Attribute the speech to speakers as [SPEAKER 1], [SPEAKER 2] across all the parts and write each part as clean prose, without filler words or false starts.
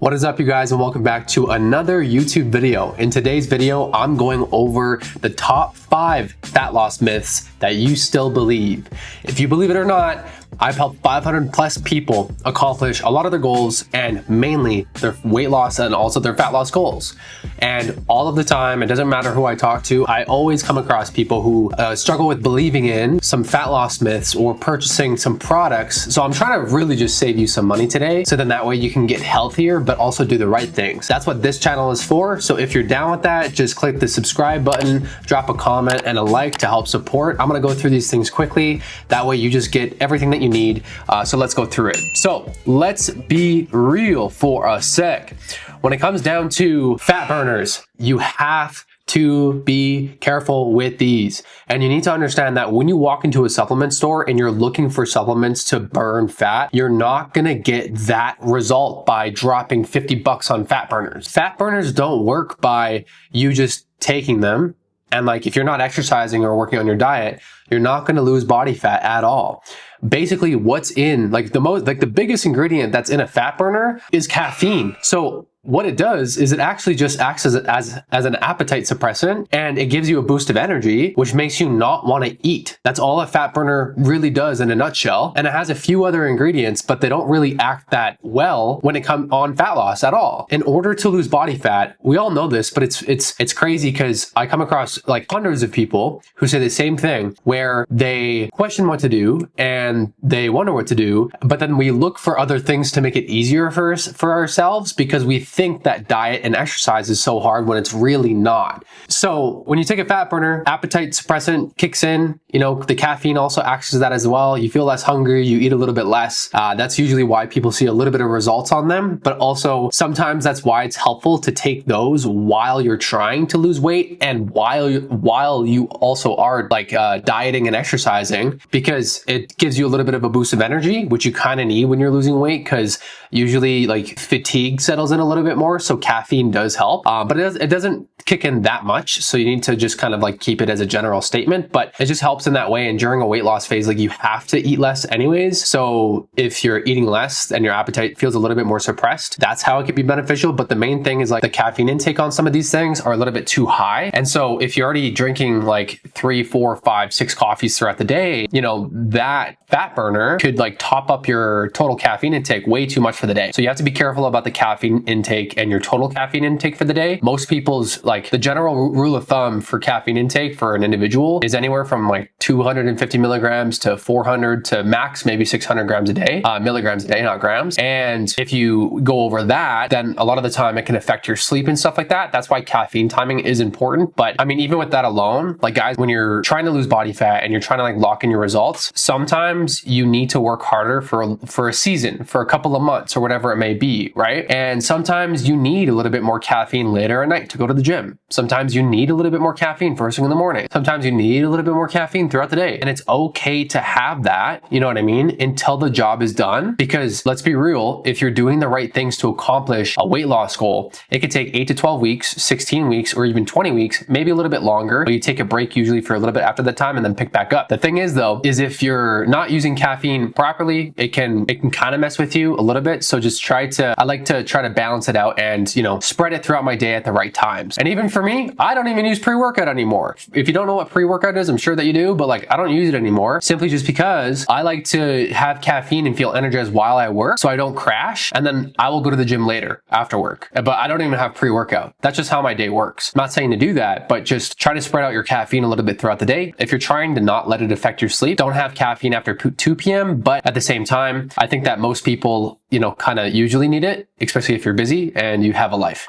[SPEAKER 1] What is up, you guys, and welcome back to another YouTube video. In today's video, I'm going over the top 5 fat loss myths that you still believe. If you believe it or not, I've helped 500 plus people accomplish a lot of their goals, and mainly their weight loss and also their fat loss goals. And all of the time, it doesn't matter who I talk to, I always come across people who struggle with believing in some fat loss myths or purchasing some products. So I'm trying to really just save you some money today, so then that way you can get healthier but also do the right things. That's what this channel is for. So if you're down with that, just click the subscribe button, drop a comment and a like to help support. I'm gonna go through these things quickly. That way you just get everything that you need. So let's go through it. So let's be real for a sec. When it comes down to fat burners, you have to be careful with these. And you need to understand that when you walk into a supplement store and you're looking for supplements to burn fat, you're not gonna get that result by dropping 50 bucks on fat burners. Fat burners don't work by you just taking them. And like, if you're not exercising or working on your diet, you're not going to lose body fat at all. Basically, what's in the biggest ingredient that's in a fat burner is caffeine. So what it does is it actually just acts as an appetite suppressant, and it gives you a boost of energy, which makes you not want to eat. That's all a fat burner really does in a nutshell. And it has a few other ingredients, but they don't really act that well when it comes on fat loss at all. In order to lose body fat, we all know this, but it's crazy because I come across like hundreds of people who say the same thing, where they question what to do and they wonder what to do, but then we look for other things to make it easier for ourselves because we think that diet and exercise is so hard when it's really not. So when you take a fat burner, appetite suppressant kicks in. You know, the caffeine also acts as that as well. You feel less hungry, you eat a little bit less. That's usually why people see a little bit of results on them, but also sometimes that's why it's helpful to take those while you're trying to lose weight and while you also are like dieting and exercising, because it gives you a little bit of a boost of energy, which you kind of need when you're losing weight, because usually like fatigue settles in a little bit more. So caffeine does help, but it doesn't kick in that much. So you need to just kind of like keep it as a general statement, but it just helps in that way. And during a weight loss phase, like you have to eat less anyways. So if you're eating less and your appetite feels a little bit more suppressed, that's how it could be beneficial. But the main thing is like the caffeine intake on some of these things are a little bit too high. And so if you're already drinking like 3, 4, 5, 6 coffees throughout the day, you know, that fat burner could like top up your total caffeine intake way too much for the day. So you have to be careful about the caffeine intake and your total caffeine intake for the day. Most people's, like the general rule of thumb for caffeine intake for an individual is anywhere from like 250 milligrams to 400 to max maybe 600 grams a day, milligrams a day, not grams. And if you go over that, then a lot of the time it can affect your sleep and stuff like that. That's why caffeine timing is important. But I mean, even with that alone, like guys, when you're trying to lose body fat and you're trying to like lock in your results, sometimes you need to work harder for a season, for a couple of months or whatever it may be, right? And sometimes you need a little bit more caffeine later at night to go to the gym. Sometimes you need a little bit more caffeine first thing in the morning. Sometimes you need a little bit more caffeine throughout the day. And it's okay to have that, you know what I mean, until the job is done. Because let's be real, if you're doing the right things to accomplish a weight loss goal, it could take 8 to 12 weeks, 16 weeks, or even 20 weeks, maybe a little bit longer, but you take a break usually for a little bit after that time and then pick back up. The thing is though, is if you're not using caffeine properly, it can kind of mess with you a little bit. So just I like to try to balance it out and, you know, spread it throughout my day at the right times. And even for me, I don't even use pre-workout anymore. If you don't know what pre-workout is, I'm sure that you do, but like I don't use it anymore simply just because I like to have caffeine and feel energized while I work so I don't crash, and then I will go to the gym later after work. But I don't even have pre-workout. That's just how my day works. I'm not saying to do that, but just try to spread out your caffeine a little bit throughout the day. If you're trying to not let it affect your sleep, don't have caffeine after 2 p.m. But at the same time, I think that most people, you know, kind of usually need it, especially if you're busy and you have a life.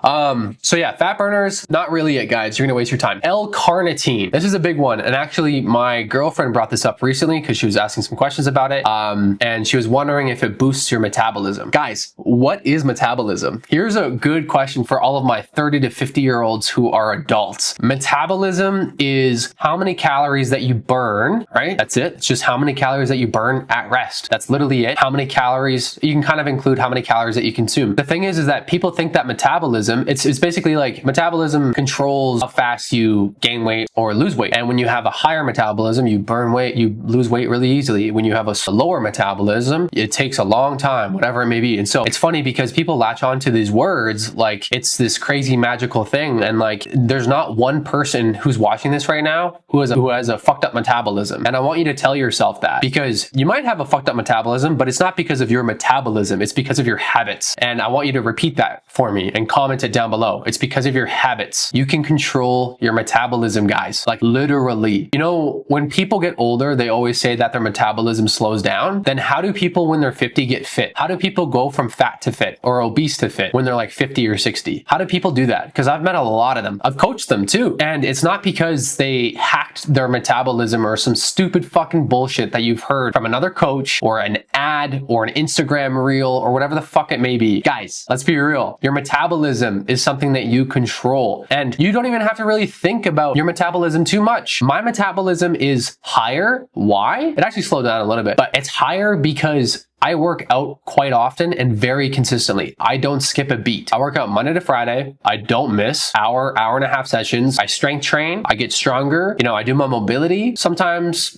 [SPEAKER 1] So yeah, fat burners, not really it, guys. You're gonna waste your time. L-carnitine. This is a big one. And actually my girlfriend brought this up recently because she was asking some questions about it. And she was wondering if it boosts your metabolism. Guys, what is metabolism? Here's a good question for all of my 30 to 50-year-olds who are adults. Metabolism is how many calories that you burn, right? That's it. It's just how many calories that you burn at rest. That's literally it. How many calories, you can kind of of include how many calories that you consume. The thing is that people think that metabolism, it's basically like metabolism controls how fast you gain weight or lose weight. And when you have a higher metabolism, you burn weight, you lose weight really easily. When you have a lower metabolism, it takes a long time, whatever it may be. And so it's funny because people latch on to these words like it's this crazy magical thing. And like, there's not one person who's watching this right now who has a fucked up metabolism. And I want you to tell yourself that, because you might have a fucked up metabolism, but it's not because of your metabolism. It's because of your habits. And I want you to repeat that for me and comment it down below. It's because of your habits. You can control your metabolism, guys. Like literally. You know, when people get older, they always say that their metabolism slows down. Then how do people when they're 50 get fit? How do people go from fat to fit or obese to fit when they're like 50 or 60? How do people do that? Because I've met a lot of them. I've coached them too. And it's not because they hacked their metabolism or some stupid fucking bullshit that you've heard from another coach or an ad or an Instagram reel or whatever the fuck it may be. Guys, let's be real. Your metabolism is something that you control, and you don't even have to really think about your metabolism too much. My metabolism is higher. Why? It actually slowed down a little bit, but it's higher because I work out quite often and very consistently. I don't skip a beat. I work out Monday to Friday. I don't miss hour and a half sessions. I strength train. I get stronger. You know, I do my mobility. Sometimes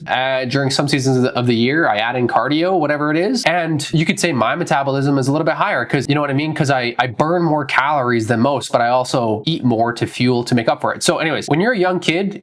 [SPEAKER 1] during some seasons of the year, I add in cardio, whatever it is. And you could say my metabolism is a little bit higher because, you know what I mean? Because I burn more calories than most, but I also eat more to fuel to make up for it. So anyways, when you're a young kid,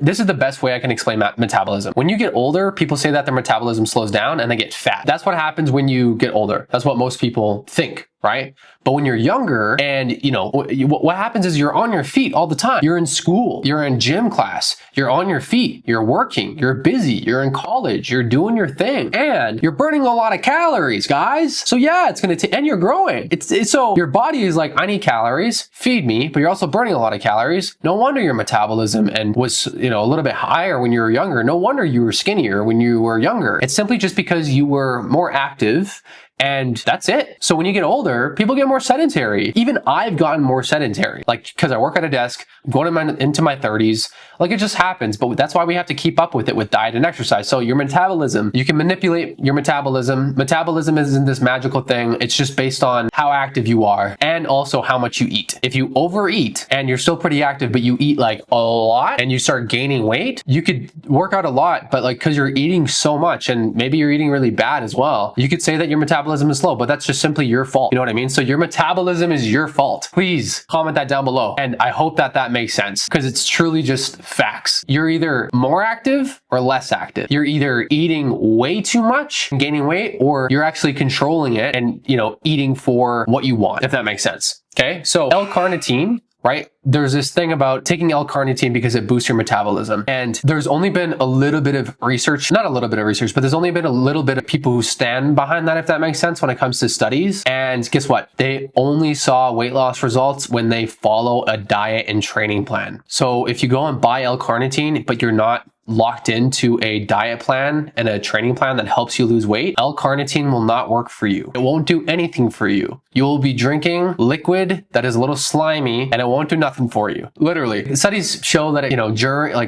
[SPEAKER 1] this is the best way I can explain metabolism. When you get older, people say that their metabolism slows down and they get fat. That's what happens when you get older. That's what most people think, right? But when you're younger and, you know, what happens is you're on your feet all the time. You're in school, you're in gym class, you're on your feet, you're working, you're busy, you're in college, you're doing your thing, and you're burning a lot of calories, guys. So yeah, it's going to, and you're growing. So your body is like, I need calories, feed me, but you're also burning a lot of calories. No wonder your metabolism was, you know, a little bit higher when you were younger. No wonder you were skinnier when you were younger. It's simply just because you were more active. And that's it. So when you get older, people get more sedentary. Even I've gotten more sedentary, like because I work at a desk, I'm going into my 30s, like it just happens. But that's why we have to keep up with it with diet and exercise. So your metabolism, you can manipulate your metabolism. Metabolism isn't this magical thing. It's just based on how active you are and also how much you eat. If you overeat and you're still pretty active, but you eat like a lot and you start gaining weight, you could work out a lot, but like because you're eating so much and maybe you're eating really bad as well, you could say that your metabolism is slow, but that's just simply your fault. You know what I mean? So your metabolism is your fault. Please comment that down below. And I hope that makes sense because it's truly just facts. You're either more active or less active. You're either eating way too much and gaining weight, or you're actually controlling it and, you know, eating for what you want, if that makes sense. Okay. So L-carnitine, right? There's this thing about taking L-carnitine because it boosts your metabolism. And there's only been a little bit of research, not a little bit of research, but there's only been a little bit of people who stand behind that, if that makes sense, when it comes to studies. And guess what? They only saw weight loss results when they follow a diet and training plan. So if you go and buy L-carnitine, but you're not locked into a diet plan and a training plan that helps you lose weight, L-carnitine will not work for you. It won't do anything for you. You will be drinking liquid that is a little slimy and it won't do nothing for you. Literally. Studies show that, you know,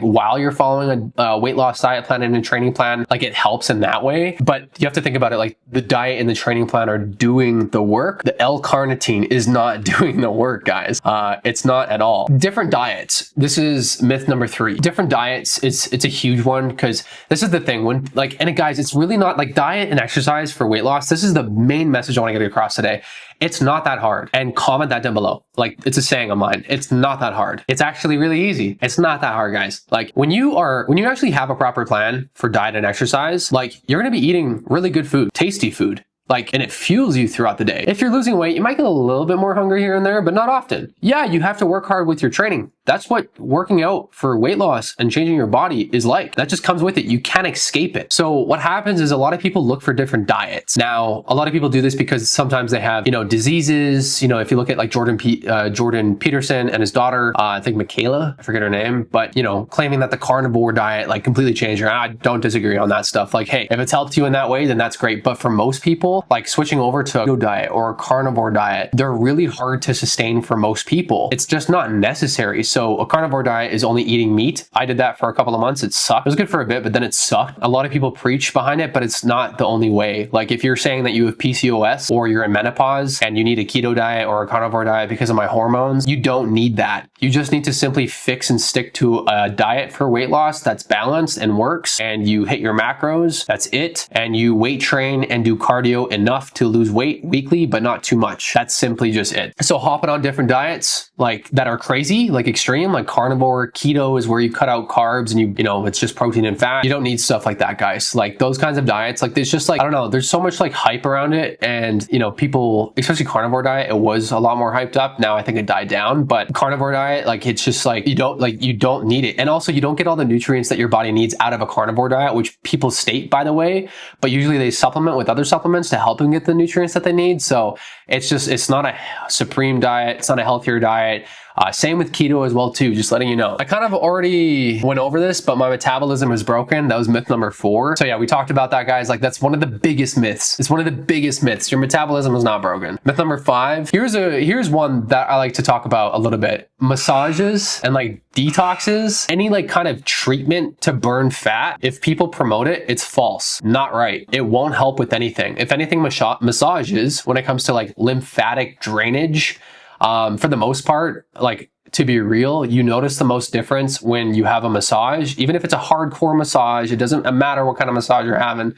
[SPEAKER 1] while you're following a weight loss diet plan and a training plan, like it helps in that way. But you have to think about it like the diet and the training plan are doing the work. The L-carnitine is not doing the work, guys. It's not at all. Different diets. This is myth number 3. Different diets. It's a huge one because this is the thing and guys, it's really not like diet and exercise for weight loss. This is the main message I want to get across today. It's not that hard. And comment that down below. Like, it's a saying of mine. It's not that hard. It's actually really easy. It's not that hard, guys. Like when you actually have a proper plan for diet and exercise, like you're going to be eating really good food, tasty food. And it fuels you throughout the day. If you're losing weight, you might get a little bit more hungry here and there, but not often. Yeah, you have to work hard with your training. That's what working out for weight loss and changing your body is like. That just comes with it. You can't escape it. So what happens is a lot of people look for different diets. Now, a lot of people do this because sometimes they have, diseases. If you look at like Jordan Peterson and his daughter, I think Michaela, I forget her name, but claiming that the carnivore diet like completely changed her. I don't disagree on that stuff. Like, hey, if it's helped you in that way, then that's great. But for most people, like switching over to a keto diet or a carnivore diet, they're really hard to sustain for most people. It's just not necessary. So a carnivore diet is only eating meat. I did that for a couple of months. It sucked. It was good for a bit, but then it sucked. A lot of people preach behind it, but it's not the only way. Like if you're saying that you have PCOS or you're in menopause and you need a keto diet or a carnivore diet because of my hormones, you don't need that. You just need to simply fix and stick to a diet for weight loss that's balanced and works, and you hit your macros. That's it. And you weight train and do cardio enough to lose weight weekly, but not too much. That's simply just it. So hopping on different diets like that are crazy, like extreme, like carnivore, keto is where you cut out carbs and you know, it's just protein and fat. You don't need stuff like that, guys. Like those kinds of diets, like there's just like, I don't know, there's so much like hype around it. And you know, people, especially carnivore diet, it was a lot more hyped up. Now I think it died down, but carnivore diet, like it's just like, you don't need it. And also you don't get all the nutrients that your body needs out of a carnivore diet, which people state, by the way, but usually they supplement with other supplements to help them get the nutrients that they need. So it's not a supreme diet. It's not a healthier diet. Same with keto as well too, just letting you know. I kind of already went over this, but my metabolism is broken. That was myth number 4. So yeah, we talked about that, guys. Like that's one of the biggest myths. It's one of the biggest myths. Your metabolism is not broken. Myth number 5. Here's one that I like to talk about a little bit. Massages and like detoxes, any like kind of treatment to burn fat, if people promote it, it's false. Not right. It won't help with anything. If anything, massages, when it comes to like lymphatic drainage, for the most part, like to be real, you notice the most difference when you have a massage. Even if it's a hardcore massage, it doesn't matter what kind of massage you're having.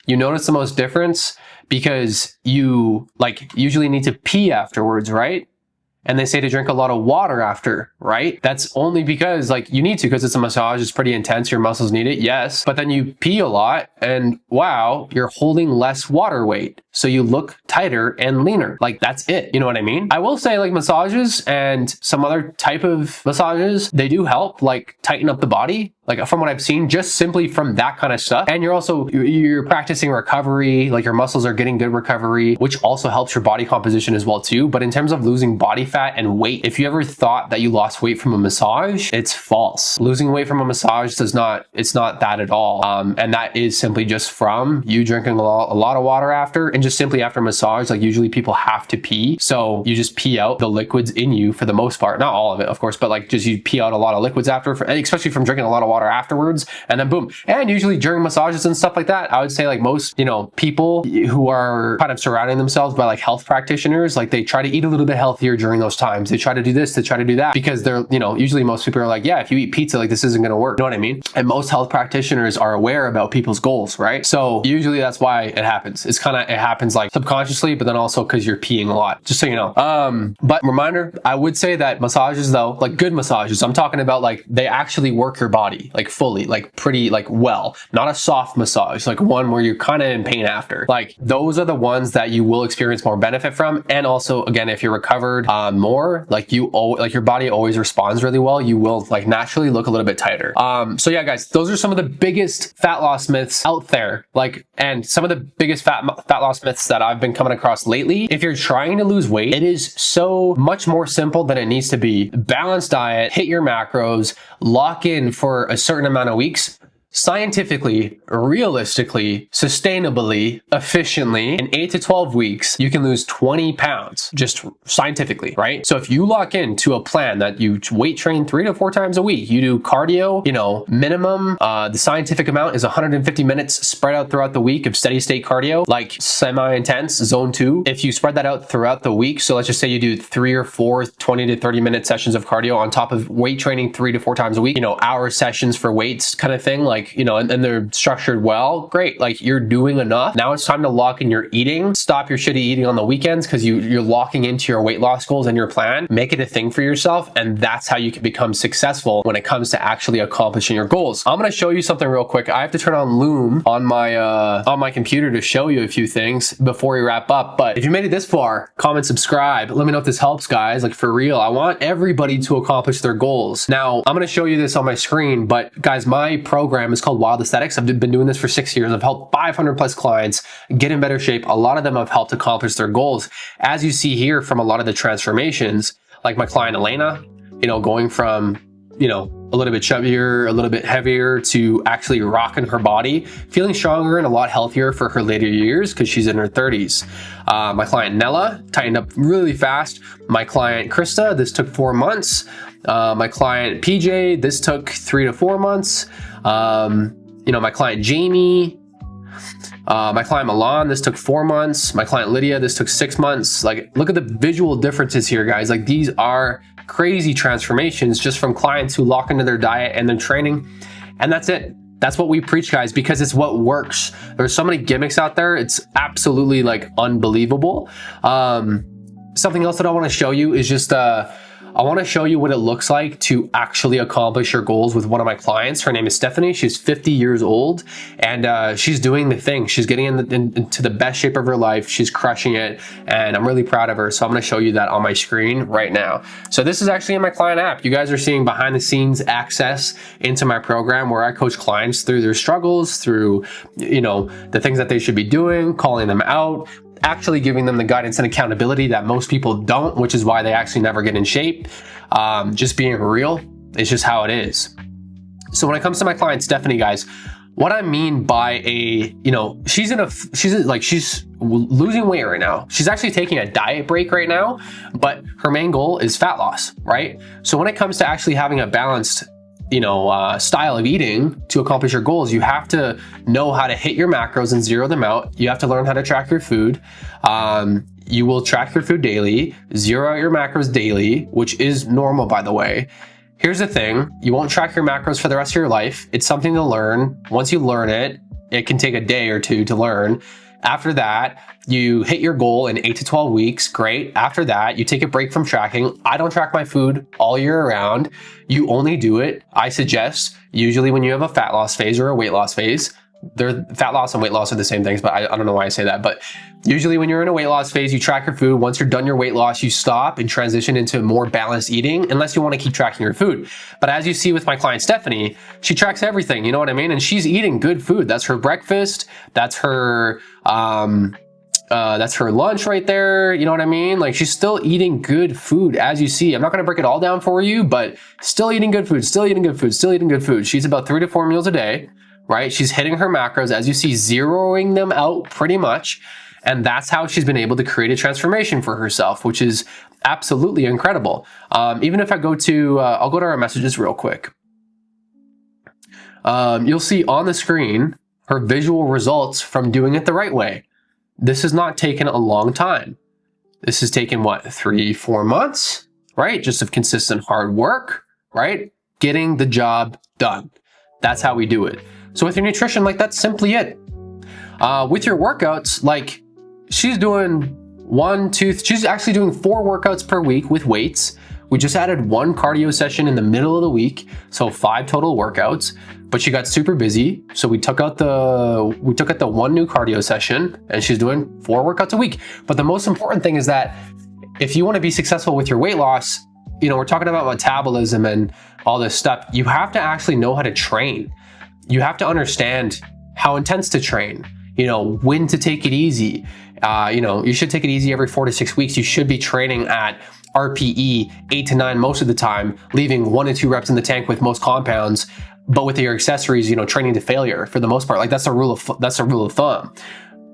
[SPEAKER 1] You notice the most difference because you like usually need to pee afterwards, right? And they say to drink a lot of water after, right? That's only because like you need to, because it's a massage, it's pretty intense, your muscles need it, yes. But then you pee a lot and wow, you're holding less water weight. So you look tighter and leaner. Like that's it. You know what I mean? I will say like massages and some other type of massages, they do help like tighten up the body. Like from what I've seen, just simply from that kind of stuff. And you're practicing recovery, like your muscles are getting good recovery, which also helps your body composition as well too. But in terms of losing body fat and weight, if you ever thought that you lost weight from a massage, it's false. Losing weight from a massage it's not that at all. And that is simply just from you drinking a lot of water after, and just simply after massage, like usually people have to pee. So you just pee out the liquids in you for the most part, not all of it, of course, but like just you pee out a lot of liquids after, especially from drinking a lot of water afterwards, and then boom. And usually during massages and stuff like that, I would say like most, you know, people who are kind of surrounding themselves by like health practitioners, like they try to eat a little bit healthier during those times. They try to do this, they try to do that, because they're, you know, usually most people are like, yeah, if you eat pizza, like this isn't going to work. You know what I mean? And most health practitioners are aware about people's goals, right? So usually that's why it happens. It happens like subconsciously, but then also because you're peeing a lot, just so you know. But reminder, I would say that massages though, like good massages, I'm talking about like they actually work your body like fully, like pretty like well, not a soft massage, like one where you're kind of in pain after. Like those are the ones that you will experience more benefit from. And also again, if you're recovered more, like your body always responds really well, you will like naturally look a little bit tighter. So yeah, guys, those are some of the biggest fat loss myths out there, like, and some of the biggest fat loss myths that I've been coming across lately. If you're trying to lose weight, it is so much more simple than it needs to be. Balanced diet, hit your macros, lock in for a certain amount of weeks. Scientifically, realistically, sustainably, efficiently, in 8 to 12 weeks, you can lose 20 pounds, just scientifically, right? So if you lock into a plan that you weight train 3 to 4 times a week, you do cardio, you know, minimum, the scientific amount is 150 minutes spread out throughout the week of steady state cardio, like semi-intense, zone 2. If you spread that out throughout the week, so let's just say you do 3 or 4 20 to 30 minute sessions of cardio on top of weight training 3 to 4 times a week, you know, hour sessions for weights kind of thing, like, you know, and they're structured well, great. Like you're doing enough. Now it's time to lock in your eating. Stop your shitty eating on the weekends, because you're locking into your weight loss goals and your plan. Make it a thing for yourself, and that's how you can become successful when it comes to actually accomplishing your goals. I'm going to show you something real quick. I have to turn on Loom on my computer to show you a few things before we wrap up. But if you made it this far, comment, subscribe. Let me know if this helps, guys. Like for real, I want everybody to accomplish their goals. Now I'm going to show you this on my screen, but guys, my program is called Wilde Aesthetics. I've been doing this for 6 years. I've helped 500 plus clients get in better shape. A lot of them have helped accomplish their goals. As you see here from a lot of the transformations, like my client Elena, you know, going from, you know, a little bit chubbier, a little bit heavier, to actually rocking her body, feeling stronger and a lot healthier for her later years because she's in her 30s. My client Nella tightened up really fast. My client Krista, this took 4 months. My client PJ, this took 3 to 4 months. My client Jamie, my client Milan, this took 4 months. My client Lydia, this took 6 months. Like, look at the visual differences here, guys. Like, these are crazy transformations just from clients who lock into their diet and their training. And that's it. That's what we preach, guys, because it's what works. There's so many gimmicks out there. It's absolutely like unbelievable. Something else that I want to show you is just, I want to show you what it looks like to actually accomplish your goals with one of my clients. Her name is Stephanie. She's 50 years old, and she's doing the thing. She's getting into the best shape of her life. She's crushing it, and I'm really proud of her. So I'm going to show you that on my screen right now. So this is actually in my client app. You guys are seeing behind the scenes access into my program where I coach clients through their struggles, through, the things that they should be doing, calling them out, actually giving them the guidance and accountability that most people don't, which is why they actually never get in shape. Just being real, it's just how it is. So when it comes to my client Stephanie, guys, what I mean by she's losing weight right now. She's actually taking a diet break right now, but her main goal is fat loss, right? So when it comes to actually having a balanced style of eating to accomplish your goals, you have to know how to hit your macros and zero them out. You have to learn how to track your food. You will track your food daily, zero out your macros daily, which is normal, by the way. Here's the thing, you won't track your macros for the rest of your life. It's something to learn. Once you learn it, it can take a day or two to learn. After that, you hit your goal in 8 to 12 weeks, great. After that, you take a break from tracking. I don't track my food all year round. You only do it, I suggest, usually when you have a fat loss phase or a weight loss phase. Fat loss and weight loss are the same things, but I don't know why I say that. But usually when you're in a weight loss phase, you track your food. Once you're done your weight loss, you stop and transition into more balanced eating, unless you want to keep tracking your food. But as you see with my client Stephanie, she tracks everything, you know what I mean? And she's eating good food. That's her breakfast. That's her lunch right there. You know what I mean? Like, she's still eating good food, as you see. I'm not going to break it all down for you, but still eating good food, still eating good food, still eating good food. She's about 3 to 4 meals a day, right? She's hitting her macros, as you see, zeroing them out pretty much. And that's how she's been able to create a transformation for herself, which is absolutely incredible. Even if I go to, I'll go to our messages real quick. You'll see on the screen her visual results from doing it the right way. This has not taken a long time. This has taken, what, 3, 4 months, right? Just of consistent hard work, right? Getting the job done. That's how we do it. So with your nutrition, like, that's simply it. With your workouts, like, she's doing she's actually doing 4 workouts per week with weights. We just added 1 cardio session in the middle of the week, so 5 total workouts. But she got super busy, so we took out the 1 new cardio session, and she's doing 4 workouts a week. But the most important thing is that if you want to be successful with your weight loss, we're talking about metabolism and all this stuff. You have to actually know how to train. You have to understand how intense to train, when to take it easy. You should take it easy every 4 to 6 weeks. You should be training at RPE 8 to 9 most of the time, leaving 1 to 2 reps in the tank with most compounds, but with your accessories, training to failure for the most part. Like, that's a rule of thumb.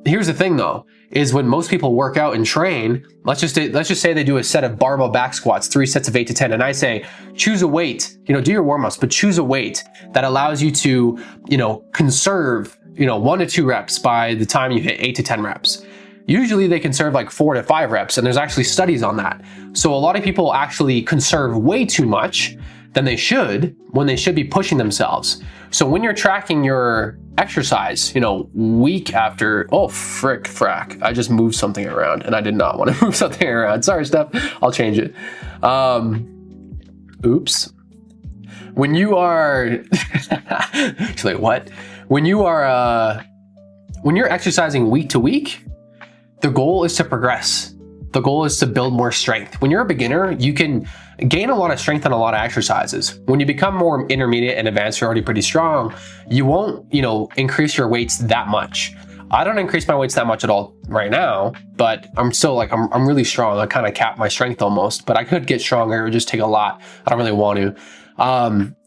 [SPEAKER 1] Here's the thing though, is when most people work out and train, let's just say they do a set of barbell back squats, 3 sets of 8 to 10. And I say, choose a weight, do your warm-ups, but choose a weight that allows you to, conserve, 1 to 2 reps by the time you hit 8 to 10 reps. Usually they conserve like 4 to 5 reps, and there's actually studies on that. So a lot of people actually conserve way too much than they should, when they should be pushing themselves. So when you're tracking your exercise, week after, oh, frack, I just moved something around and I did not want to move something around. Sorry, Steph, I'll change it. Oops. When you are, she's like, what? When you're exercising week to week, the goal is to progress. The goal is to build more strength. When you're a beginner, you can gain a lot of strength on a lot of exercises. When you become more intermediate and advanced, you're already pretty strong, you won't, increase your weights that much. I don't increase my weights that much at all right now, but I'm still like, I'm really strong. I kind of cap my strength almost, but I could get stronger. It would just take a lot. I don't really want to.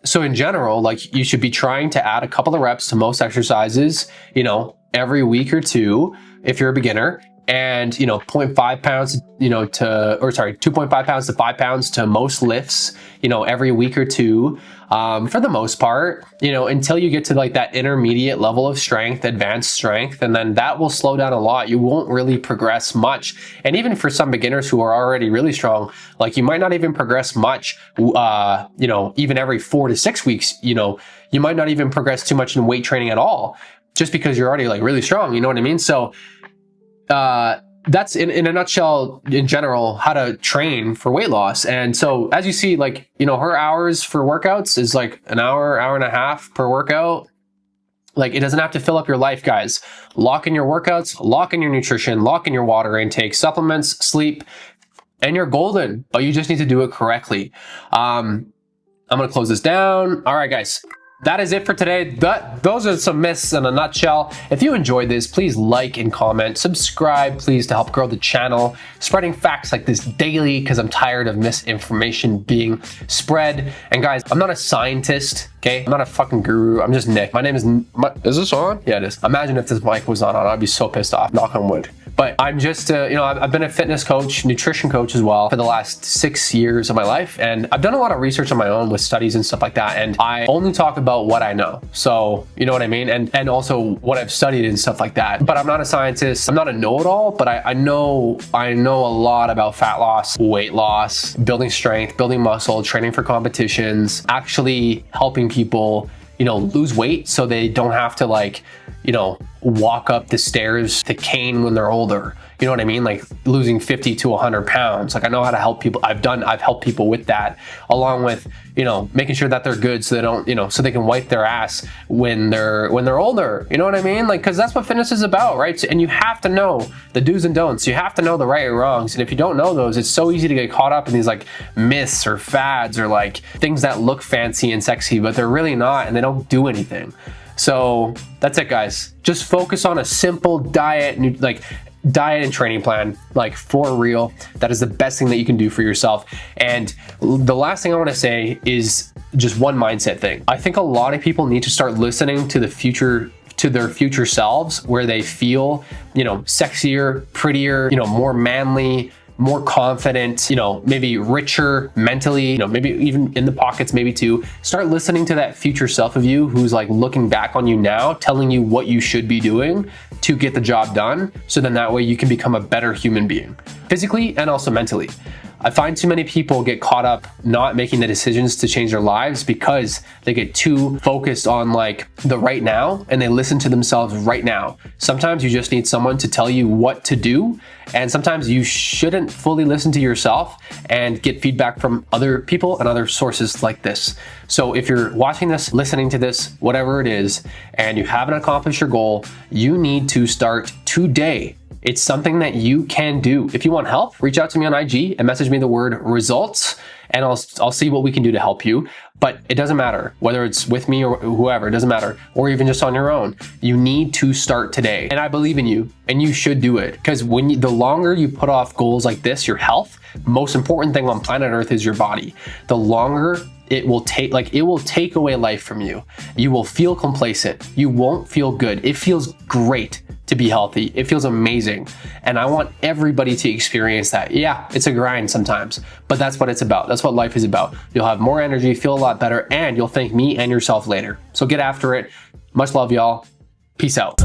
[SPEAKER 1] So in general, like you should be trying to add a couple of reps to most exercises, you know, every week or two if you're a beginner, and, you know, 0.5 pounds, you know, 2.5 pounds to 5 pounds to most lifts, you know, every week or two, for the most part, you know, until you get to like that intermediate level of strength, advanced strength, and then that will slow down a lot. You won't really progress much. And even for some beginners who are already really strong, like you might not even progress much, you know, even every 4 to 6 weeks, you know, you might not even progress too much in weight training at all, just because you're already like really strong, you know what I mean? So, that's in a nutshell, in general, how to train for weight loss. And so as you see, like, you know, her hours for workouts is like an hour, hour and a half per workout. Like, it doesn't have to fill up your life, guys. Lock in your workouts, lock in your nutrition, lock in your water intake, supplements, sleep, and you're golden, but you just need to do it correctly. I'm going to close this down. All right, guys. That is it for today. Those are some myths in a nutshell. If you enjoyed this, please like and comment. Subscribe, please, to help grow the channel. Spreading facts like this daily because I'm tired of misinformation being spread. And guys, I'm not a scientist, okay? I'm not a fucking guru. I'm just Nick. My name is... Is this on? Yeah, it is. Imagine if this mic was not on. I'd be so pissed off. Knock on wood. But I'm just, you know, I've been a fitness coach, nutrition coach as well for the last 6 years of my life. And I've done a lot of research on my own with studies and stuff like that. And I only talk about what I know. So, you know what I mean? And also what I've studied and stuff like that. But I'm not a scientist. I'm not a know-it-all, but I know a lot about fat loss, weight loss, building strength, building muscle, training for competitions, actually helping people, you know, lose weight so they don't have to, like, you know, walk up the stairs to cane when they're older. You know what I mean? Like losing 50 to 100 pounds. Like, I know how to help people. I've helped people with that, along with, you know, making sure that they're good so they don't, you know, so they can wipe their ass when they're older. You know what I mean? Like, cause that's what fitness is about, right? So, and you have to know the do's and don'ts. You have to know the right and wrongs. And if you don't know those, it's so easy to get caught up in these like myths or fads or like things that look fancy and sexy, but they're really not, and they don't do anything. So that's it, guys. Just focus on a simple diet and training plan, like for real. That is the best thing that you can do for yourself. And the last thing I want to say is just one mindset thing. I think a lot of people need to start listening to their future selves, where they feel, you know, sexier, prettier, you know, more manly, more confident, you know, maybe richer mentally, you know, maybe even in the pockets, maybe too. Start listening to that future self of you who's like looking back on you now, telling you what you should be doing to get the job done. So then that way you can become a better human being, physically and also mentally. I find too many people get caught up not making the decisions to change their lives because they get too focused on like the right now, and they listen to themselves right now. Sometimes you just need someone to tell you what to do, and sometimes you shouldn't fully listen to yourself and get feedback from other people and other sources like this. So if you're watching this, listening to this, whatever it is, and you haven't accomplished your goal, you need to start today. It's something that you can do. If you want help, reach out to me on IG and message me the word results, and I'll see what we can do to help you. But it doesn't matter whether it's with me or whoever, it doesn't matter, or even just on your own. You need to start today. And I believe in you, and you should do it. Because the longer you put off goals like this, your health, most important thing on planet Earth is your body. The longer it will take away life from you. You will feel complacent. You won't feel good. It feels great to be healthy. It feels amazing. And I want everybody to experience that. Yeah, it's a grind sometimes, but that's what it's about. That's what life is about. You'll have more energy, feel a lot better, and you'll thank me and yourself later. So get after it. Much love, y'all. Peace out.